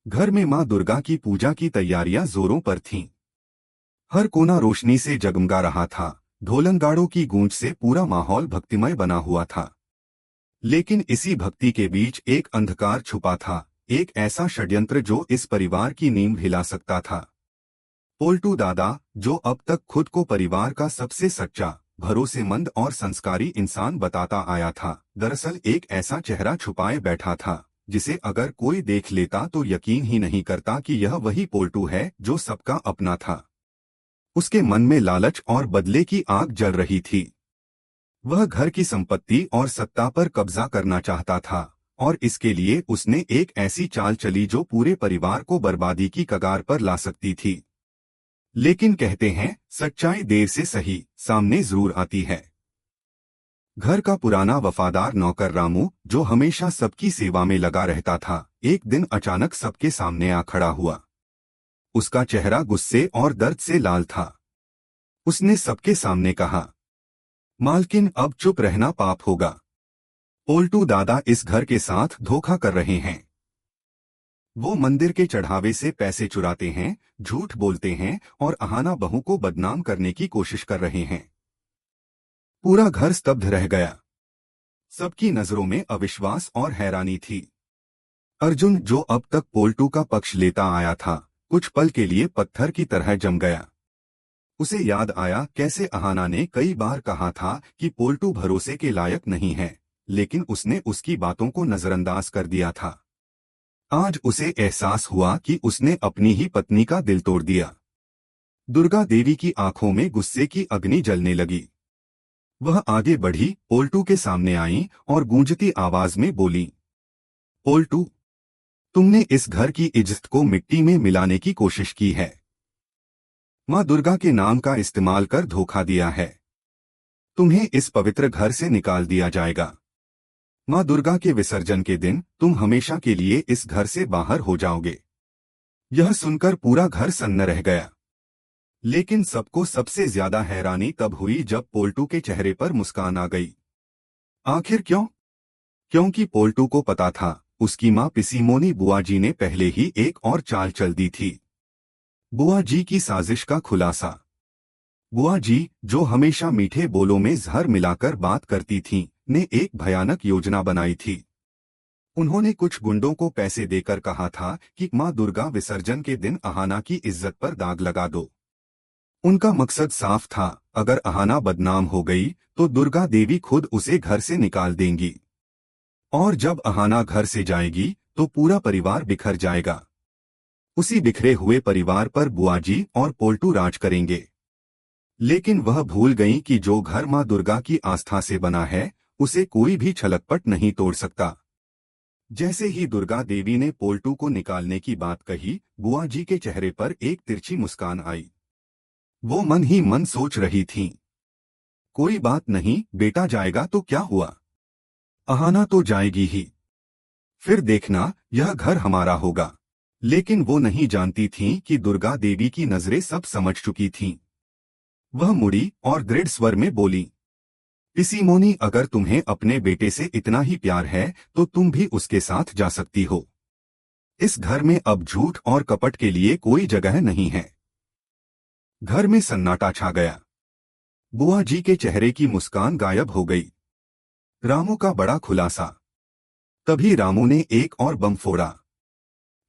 घर में मां दुर्गा की पूजा की तैयारियां जोरों पर थीं। हर कोना रोशनी से जगमगा रहा था। ढोलनगाड़ों की गूंज से पूरा माहौल भक्तिमय बना हुआ था। लेकिन इसी भक्ति के बीच एक अंधकार छुपा था, एक ऐसा षड्यंत्र जो इस परिवार की नींव हिला सकता था। पोल्टू दादा, जो अब तक खुद को परिवार का सबसे सच्चा, भरोसेमंद और संस्कारी इंसान बताता आया था, दरअसल एक ऐसा चेहरा छुपाए बैठा था जिसे अगर कोई देख लेता तो यकीन ही नहीं करता कि यह वही पोल्टू है जो सबका अपना था। उसके मन में लालच और बदले की आग जल रही थी। वह घर की संपत्ति और सत्ता पर कब्जा करना चाहता था, और इसके लिए उसने एक ऐसी चाल चली जो पूरे परिवार को बर्बादी की कगार पर ला सकती थी। लेकिन कहते हैं, सच्चाई देर से सही सामने जरूर आती है। घर का पुराना वफादार नौकर रामू, जो हमेशा सबकी सेवा में लगा रहता था, एक दिन अचानक सबके सामने आ खड़ा हुआ। उसका चेहरा गुस्से और दर्द से लाल था। उसने सबके सामने कहा, मालकिन, अब चुप रहना पाप होगा। पोल्टू दादा इस घर के साथ धोखा कर रहे हैं। वो मंदिर के चढ़ावे से पैसे चुराते हैं, झूठ बोलते हैं और अहाना बहू को बदनाम करने की कोशिश कर रहे हैं। पूरा घर स्तब्ध रह गया। सबकी नजरों में अविश्वास और हैरानी थी। अर्जुन, जो अब तक पोल्टू का पक्ष लेता आया था, कुछ पल के लिए पत्थर की तरह जम गया। उसे याद आया कैसे अहाना ने कई बार कहा था कि पोल्टू भरोसे के लायक नहीं है, लेकिन उसने उसकी बातों को नजरअंदाज कर दिया था। आज उसे एहसास हुआ कि उसने अपनी ही पत्नी का दिल तोड़ दिया। दुर्गा देवी की आंखों में गुस्से की अग्नि जलने लगी। वह आगे बढ़ी, पोल्टू के सामने आई और गूंजती आवाज में बोली, पोल्टू, तुमने इस घर की इज्जत को मिट्टी में मिलाने की कोशिश की है। मां दुर्गा के नाम का इस्तेमाल कर धोखा दिया है। तुम्हें इस पवित्र घर से निकाल दिया जाएगा। मां दुर्गा के विसर्जन के दिन तुम हमेशा के लिए इस घर से बाहर हो जाओगे। यह सुनकर पूरा घर सन्न रह गया। लेकिन सबको सबसे ज्यादा हैरानी तब हुई जब पोल्टू के चेहरे पर मुस्कान आ गई। आखिर क्यों? क्योंकि पोल्टू को पता था, उसकी मां पिसीमोनी बुआ जी ने पहले ही एक और चाल चल दी थी। बुआ जी की साजिश का खुलासा। बुआ जी, जो हमेशा मीठे बोलों में जहर मिलाकर बात करती थीं, ने एक भयानक योजना बनाई थी। उन्होंने कुछ गुंडों को पैसे देकर कहा था कि मां दुर्गा विसर्जन के दिन अहाना की इज्जत पर दाग लगा दो। उनका मकसद साफ था, अगर अहाना बदनाम हो गई तो दुर्गा देवी खुद उसे घर से निकाल देंगी। और जब अहाना घर से जाएगी तो पूरा परिवार बिखर जाएगा। उसी बिखरे हुए परिवार पर बुआ जी और पोल्टू राज करेंगे। लेकिन वह भूल गईं कि जो घर मां दुर्गा की आस्था से बना है, उसे कोई भी छलकपट नहीं तोड़ सकता। जैसे ही दुर्गा देवी ने पोल्टू को निकालने की बात कही, बुआ जी के चेहरे पर एक तिरछी मुस्कान आई। वो मन ही मन सोच रही थीं, कोई बात नहीं, बेटा जाएगा तो क्या हुआ, अहाना तो जाएगी ही। फिर देखना, यह घर हमारा होगा। लेकिन वो नहीं जानती थीं कि दुर्गा देवी की नजरें सब समझ चुकी थीं। वह मुड़ी और दृढ़ स्वर में बोली, पिसीमोनी, अगर तुम्हें अपने बेटे से इतना ही प्यार है तो तुम भी उसके साथ जा सकती हो। इस घर में अब झूठ और कपट के लिए कोई जगह नहीं है। घर में सन्नाटा छा गया। बुआ जी के चेहरे की मुस्कान गायब हो गई। रामू का बड़ा खुलासा। तभी रामू ने एक और बम फोड़ा।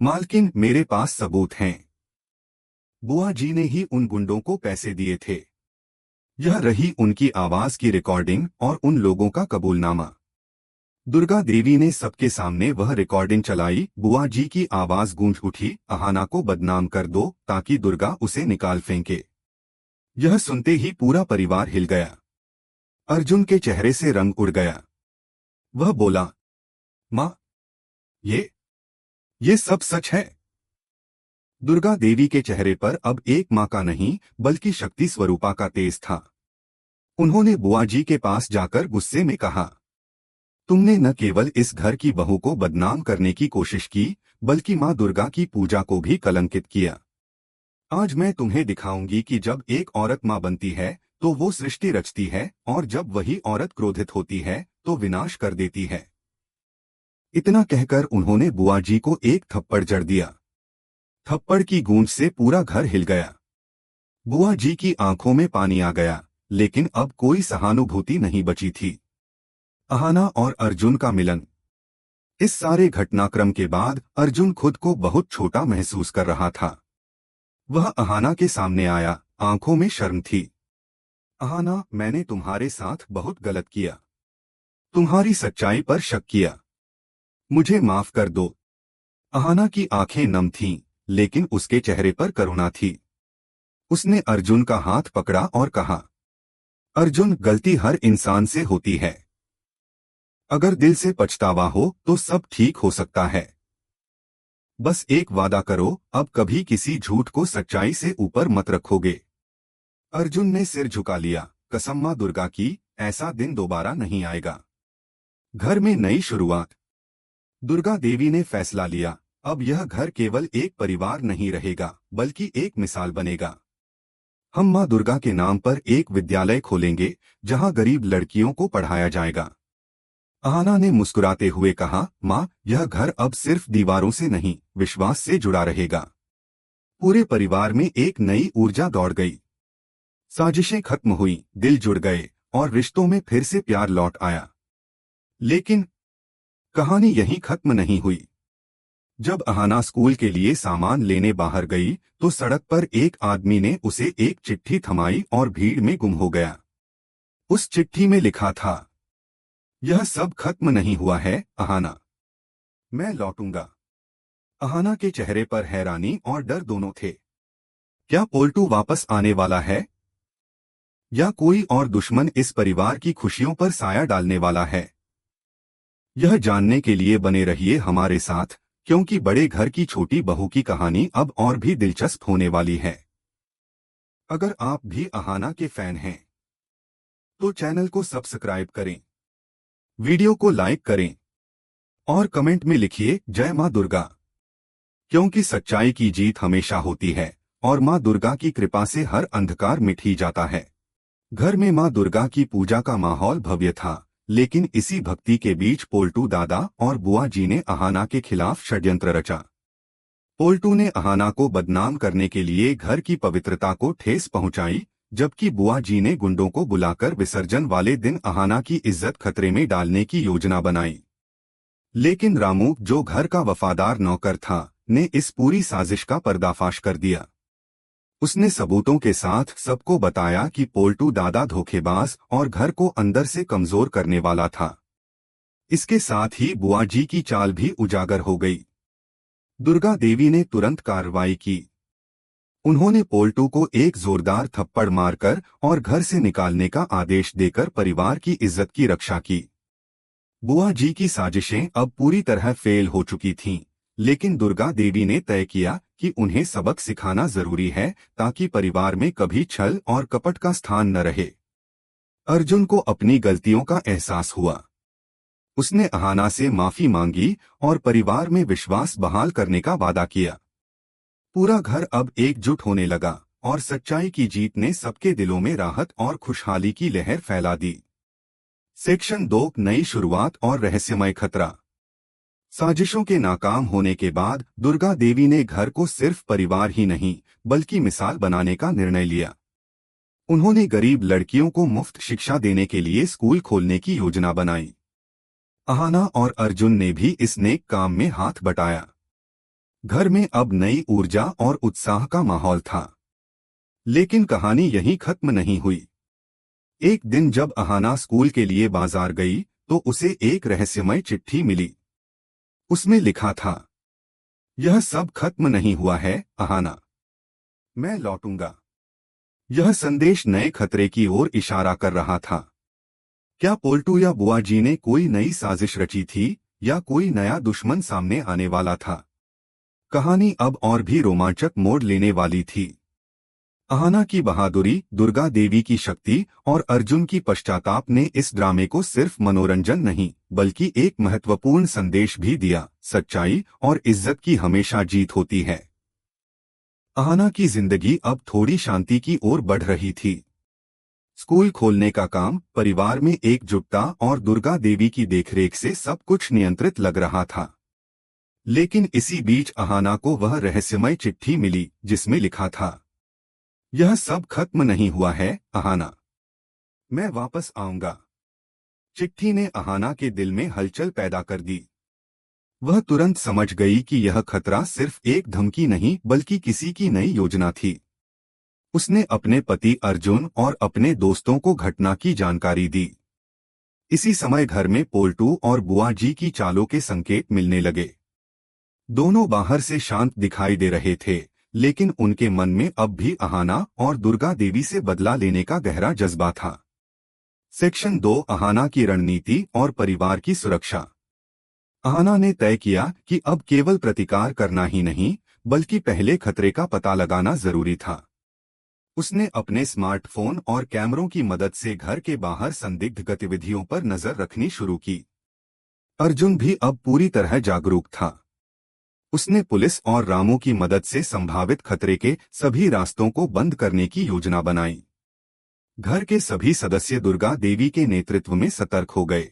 मालकिन, मेरे पास सबूत हैं। बुआ जी ने ही उन गुंडों को पैसे दिए थे। यह रही उनकी आवाज की रिकॉर्डिंग और उन लोगों का कबूलनामा। दुर्गा देवी ने सबके सामने वह रिकॉर्डिंग चलाई। बुआ जी की आवाज गूंज उठी, अहाना को बदनाम कर दो ताकि दुर्गा उसे निकाल फेंके। यह सुनते ही पूरा परिवार हिल गया। अर्जुन के चेहरे से रंग उड़ गया। वह बोला, मां, ये सब सच है। दुर्गा देवी के चेहरे पर अब एक मां का नहीं, बल्कि शक्ति स्वरूपा का तेज था। उन्होंने बुआ जी के पास जाकर गुस्से में कहा, तुमने न केवल इस घर की बहू को बदनाम करने की कोशिश की, बल्कि मां दुर्गा की पूजा को भी कलंकित किया। आज मैं तुम्हें दिखाऊंगी कि जब एक औरत मां बनती है तो वो सृष्टि रचती है, और जब वही औरत क्रोधित होती है तो विनाश कर देती है। इतना कहकर उन्होंने बुआ जी को एक थप्पड़ जड़ दिया। थप्पड़ की गूंज से पूरा घर हिल गया। बुआ जी की आंखों में पानी आ गया, लेकिन अब कोई सहानुभूति नहीं बची थी। अहाना और अर्जुन का मिलन। इस सारे घटनाक्रम के बाद अर्जुन खुद को बहुत छोटा महसूस कर रहा था। वह अहाना के सामने आया, आंखों में शर्म थी। अहाना, मैंने तुम्हारे साथ बहुत गलत किया। तुम्हारी सच्चाई पर शक किया। मुझे माफ कर दो। अहाना की आंखें नम थीं, लेकिन उसके चेहरे पर करुणा थी। उसने अर्जुन का हाथ पकड़ा और कहा, अर्जुन, गलती हर इंसान से होती है। अगर दिल से पछतावा हो तो सब ठीक हो सकता है। बस एक वादा करो, अब कभी किसी झूठ को सच्चाई से ऊपर मत रखोगे। अर्जुन ने सिर झुका लिया। कसम मां दुर्गा की, ऐसा दिन दोबारा नहीं आएगा। घर में नई शुरुआत। दुर्गा देवी ने फैसला लिया, अब यह घर केवल एक परिवार नहीं रहेगा, बल्कि एक मिसाल बनेगा। हम मां दुर्गा के नाम पर एक विद्यालय खोलेंगे, जहां गरीब लड़कियों को पढ़ाया जाएगा। अहाना ने मुस्कुराते हुए कहा, मां, यह घर अब सिर्फ दीवारों से नहीं, विश्वास से जुड़ा रहेगा। पूरे परिवार में एक नई ऊर्जा दौड़ गई। साजिशें खत्म हुई, दिल जुड़ गए और रिश्तों में फिर से प्यार लौट आया। लेकिन कहानी यहीं खत्म नहीं हुई। जब अहाना स्कूल के लिए सामान लेने बाहर गई, तो सड़क पर एक आदमी ने उसे एक चिट्ठी थमाई और भीड़ में गुम हो गया। उस चिट्ठी में लिखा था, यह सब खत्म नहीं हुआ है अहाना, मैं लौटूंगा। अहाना के चेहरे पर हैरानी और डर दोनों थे। क्या पोल्टू वापस आने वाला है, या कोई और दुश्मन इस परिवार की खुशियों पर साया डालने वाला है? यह जानने के लिए बने रहिए हमारे साथ, क्योंकि बड़े घर की छोटी बहू की कहानी अब और भी दिलचस्प होने वाली है। अगर आप भी अहाना के फैन हैं, तो चैनल को सब्सक्राइब करें, वीडियो को लाइक करें और कमेंट में लिखिए जय मां दुर्गा, क्योंकि सच्चाई की जीत हमेशा होती है और मां दुर्गा की कृपा से हर अंधकार मिट ही जाता है। घर में मां दुर्गा की पूजा का माहौल भव्य था, लेकिन इसी भक्ति के बीच पोल्टू दादा और बुआ जी ने अहाना के खिलाफ षड्यंत्र रचा। पोल्टू ने अहाना को बदनाम करने के लिए घर की पवित्रता को ठेस पहुंचाई, जबकि बुआ जी ने गुंडों को बुलाकर विसर्जन वाले दिन अहाना की इज्जत खतरे में डालने की योजना बनाई। लेकिन रामू, जो घर का वफादार नौकर था, ने इस पूरी साजिश का पर्दाफाश कर दिया। उसने सबूतों के साथ सबको बताया कि पोल्टू दादा धोखेबाज और घर को अंदर से कमजोर करने वाला था। इसके साथ ही बुआ जी की चाल भी उजागर हो गई। दुर्गा देवी ने तुरंत कार्रवाई की। उन्होंने पोल्टू को एक जोरदार थप्पड़ मारकर और घर से निकालने का आदेश देकर परिवार की इज्जत की रक्षा की। बुआ जी की साजिशें अब पूरी तरह फेल हो चुकी थीं, लेकिन दुर्गा देवी ने तय किया कि उन्हें सबक सिखाना जरूरी है, ताकि परिवार में कभी छल और कपट का स्थान न रहे। अर्जुन को अपनी गलतियों का एहसास हुआ। उसने अहाना से माफी मांगी और परिवार में विश्वास बहाल करने का वादा किया। पूरा घर अब एकजुट होने लगा और सच्चाई की जीत ने सबके दिलों में राहत और खुशहाली की लहर फैला दी। सेक्शन 2, नई शुरुआत और रहस्यमय खतरा। साजिशों के नाकाम होने के बाद दुर्गा देवी ने घर को सिर्फ परिवार ही नहीं, बल्कि मिसाल बनाने का निर्णय लिया। उन्होंने गरीब लड़कियों को मुफ्त शिक्षा देने के लिए स्कूल खोलने की योजना बनाई। अहाना और अर्जुन ने भी इस नेक काम में हाथ बटाया। घर में अब नई ऊर्जा और उत्साह का माहौल था। लेकिन कहानी यहीं खत्म नहीं हुई। एक दिन जब अहाना स्कूल के लिए बाजार गई, तो उसे एक रहस्यमय चिट्ठी मिली। उसमें लिखा था, यह सब खत्म नहीं हुआ है अहाना, मैं लौटूंगा। यह संदेश नए खतरे की ओर इशारा कर रहा था। क्या पोल्टू या बुआ जी ने कोई नई साजिश रची थी, या कोई नया दुश्मन सामने आने वाला था? कहानी अब और भी रोमांचक मोड़ लेने वाली थी। अहाना की बहादुरी, दुर्गा देवी की शक्ति और अर्जुन की पश्चाताप ने इस ड्रामे को सिर्फ मनोरंजन नहीं, बल्कि एक महत्वपूर्ण संदेश भी दिया। सच्चाई और इज्जत की हमेशा जीत होती है। अहाना की जिंदगी अब थोड़ी शांति की ओर बढ़ रही थी। स्कूल खोलने का काम, परिवार में एकजुटता और दुर्गा देवी की देखरेख से सब कुछ नियंत्रित लग रहा था। लेकिन इसी बीच अहाना को वह रहस्यमय चिट्ठी मिली जिसमें लिखा था, यह सब खत्म नहीं हुआ है अहाना, मैं वापस आऊंगा। चिट्ठी ने अहाना के दिल में हलचल पैदा कर दी। वह तुरंत समझ गई कि यह खतरा सिर्फ एक धमकी नहीं बल्कि किसी की नई योजना थी। उसने अपने पति अर्जुन और अपने दोस्तों को घटना की जानकारी दी। इसी समय घर में पोल्टू और बुआ जी की चालों के संकेत मिलने लगे। दोनों बाहर से शांत दिखाई दे रहे थे, लेकिन उनके मन में अब भी अहाना और दुर्गा देवी से बदला लेने का गहरा जज्बा था। सेक्शन 2, अहाना की रणनीति और परिवार की सुरक्षा। अहाना ने तय किया कि अब केवल प्रतिकार करना ही नहीं बल्कि पहले खतरे का पता लगाना जरूरी था। उसने अपने स्मार्टफोन और कैमरों की मदद से घर के बाहर संदिग्ध गतिविधियों पर नजर रखनी शुरू की। अर्जुन भी अब पूरी तरह जागरूक था। उसने पुलिस और रामू की मदद से संभावित खतरे के सभी रास्तों को बंद करने की योजना बनाई। घर के सभी सदस्य दुर्गा देवी के नेतृत्व में सतर्क हो गए।